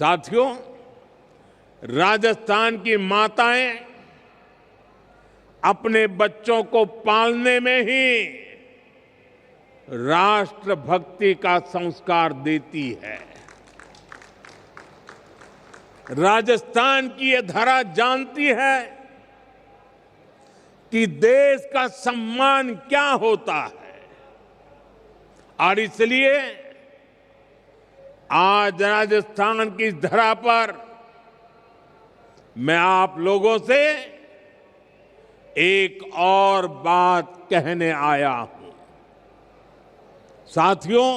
साथियों, राजस्थान की माताएं अपने बच्चों को पालने में ही राष्ट्रभक्ति का संस्कार देती है। राजस्थान की ये धरा जानती है कि देश का सम्मान क्या होता है और इसलिए आज राजस्थान की धरा पर मैं आप लोगों से एक और बात कहने आया हूं। साथियों,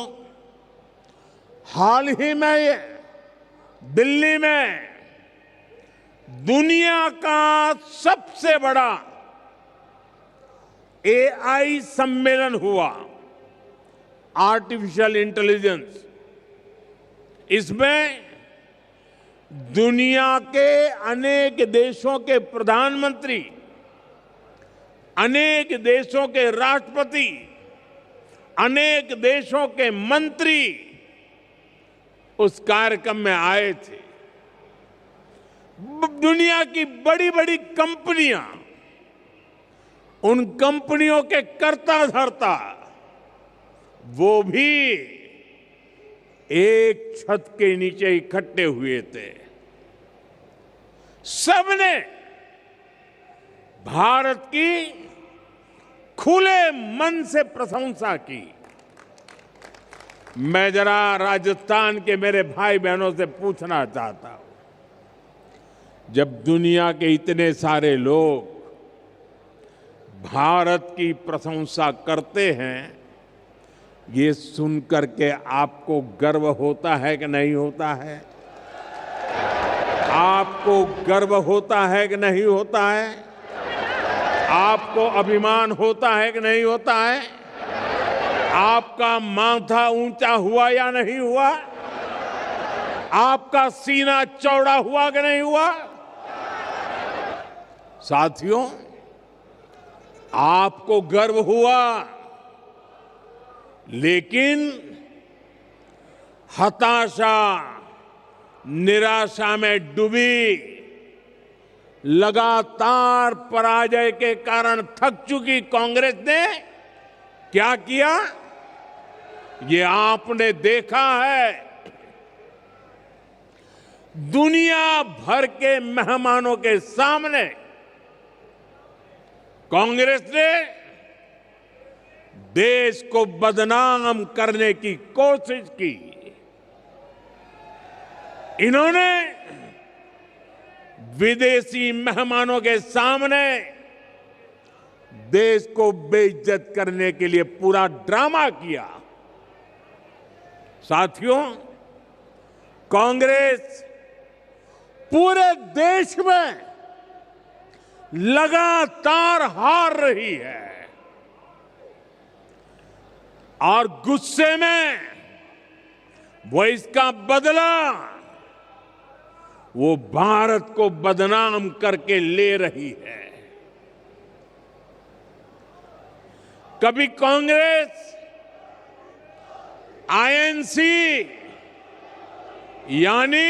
हाल ही में दिल्ली में दुनिया का सबसे बड़ा एआई सम्मेलन हुआ, आर्टिफिशियल इंटेलिजेंस। इसमें दुनिया के अनेक देशों के प्रधानमंत्री, अनेक देशों के राष्ट्रपति, अनेक देशों के मंत्री उस कार्यक्रम में आए थे। दुनिया की बड़ी बड़ी कंपनियां, उन कंपनियों के कर्ता धर्ता वो भी एक छत के नीचे इकट्ठे हुए थे। सबने भारत की खुले मन से प्रशंसा की। मैं जरा राजस्थान के मेरे भाई बहनों से पूछना चाहता हूं, जब दुनिया के इतने सारे लोग भारत की प्रशंसा करते हैं, ये सुनकर के आपको गर्व होता है कि नहीं होता है? आपको गर्व होता है कि नहीं होता है? आपको अभिमान होता है कि नहीं होता है? आपका माथा ऊंचा हुआ या नहीं हुआ? आपका सीना चौड़ा हुआ कि नहीं हुआ? साथियों, आपको गर्व हुआ, लेकिन हताशा, निराशा में डूबी, लगातार पराजय के कारण थक चुकी कांग्रेस ने क्या किया, ये आपने देखा है। दुनिया भर के मेहमानों के सामने कांग्रेस ने देश को बदनाम करने की कोशिश की। इन्होंने विदेशी मेहमानों के सामने देश को बेइज्जत करने के लिए पूरा ड्रामा किया। साथियों, कांग्रेस पूरे देश में लगातार हार रही है और गुस्से में वो इसका बदला वो भारत को बदनाम करके ले रही है। कभी कांग्रेस आईएनसी यानी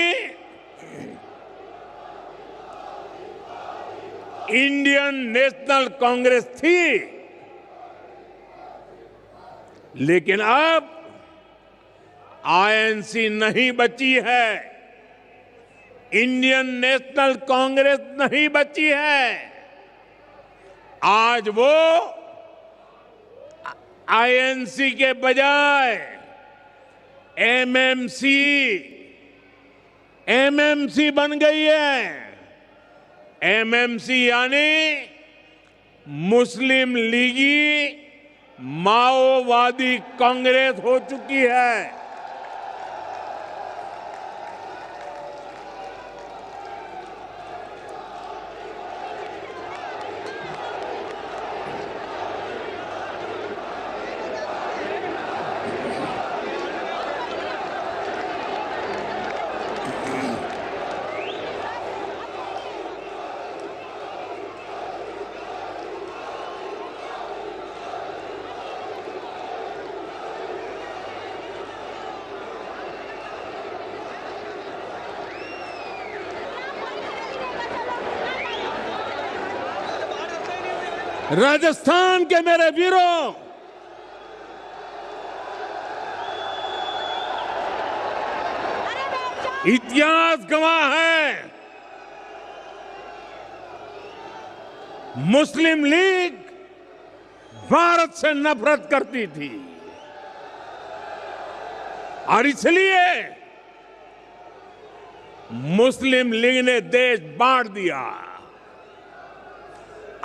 इंडियन नेशनल कांग्रेस थी, लेकिन अब आईएनसी नहीं बची है, इंडियन नेशनल कांग्रेस नहीं बची है। आज वो आईएनसी के बजाय एमएमसी बन गई है। एमएमसी यानी मुस्लिम लीगी माओवादी कांग्रेस हो चुकी है। राजस्थान के मेरे वीरों, इतिहास गवाह है, मुस्लिम लीग भारत से नफरत करती थी और इसलिए मुस्लिम लीग ने देश बांट दिया।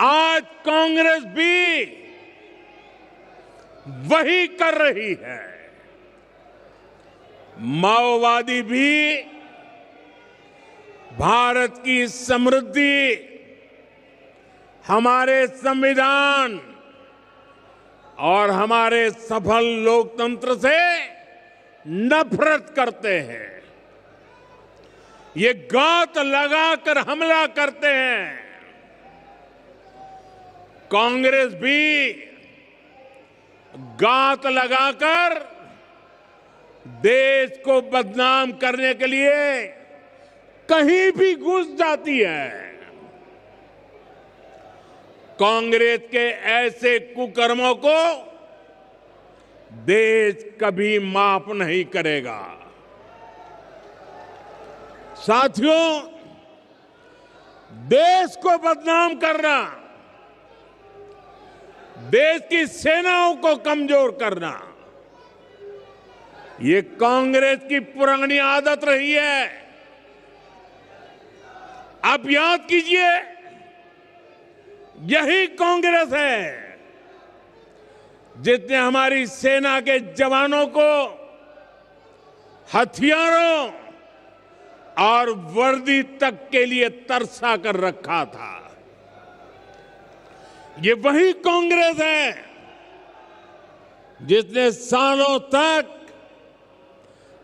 आज कांग्रेस भी वही कर रही है। माओवादी भी भारत की समृद्धि, हमारे संविधान और हमारे सफल लोकतंत्र से नफरत करते हैं। ये गात लगाकर हमला करते हैं। कांग्रेस भी गात लगाकर देश को बदनाम करने के लिए कहीं भी घुस जाती है। कांग्रेस के ऐसे कुकर्मों को देश कभी माफ नहीं करेगा। साथियों, देश को बदनाम करना, देश की सेनाओं को कमजोर करना, ये कांग्रेस की पुरानी आदत रही है। आप याद कीजिए, यही कांग्रेस है जिसने हमारी सेना के जवानों को हथियारों और वर्दी तक के लिए तरसा कर रखा था। ये वही कांग्रेस है जिसने सालों तक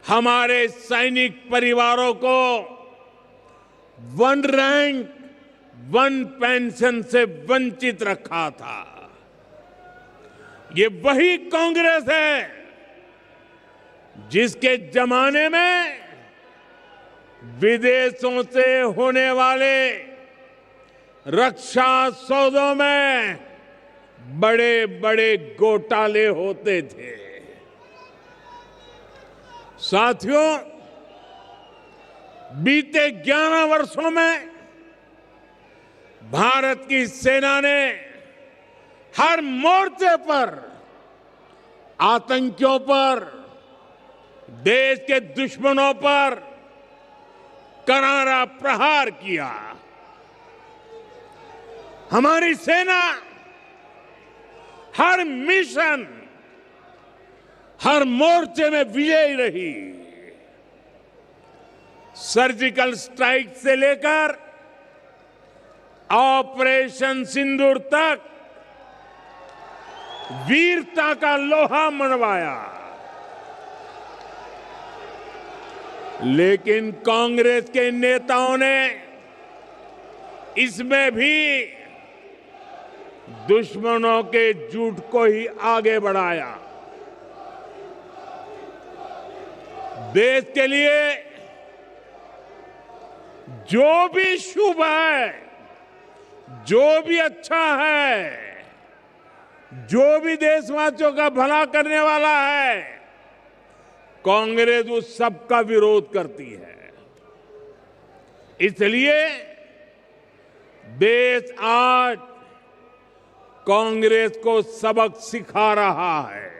हमारे सैनिक परिवारों को वन रैंक वन पेंशन से वंचित रखा था। ये वही कांग्रेस है जिसके जमाने में विदेशों से होने वाले रक्षा सौदों में बड़े बड़े घोटाले होते थे। साथियों, बीते 11 वर्षों में भारत की सेना ने हर मोर्चे पर आतंकियों पर, देश के दुश्मनों पर करारा प्रहार किया। हमारी सेना हर मिशन, हर मोर्चे में विजयी रही। सर्जिकल स्ट्राइक से लेकर ऑपरेशन सिंदूर तक वीरता का लोहा मनवाया। लेकिन कांग्रेस के नेताओं ने इसमें भी दुश्मनों के झूठ को ही आगे बढ़ाया। देश के लिए जो भी शुभ है, जो भी अच्छा है, जो भी देशवासियों का भला करने वाला है, कांग्रेस उस सब का विरोध करती है। इसलिए देश आज कांग्रेस को सबक सिखा रहा है।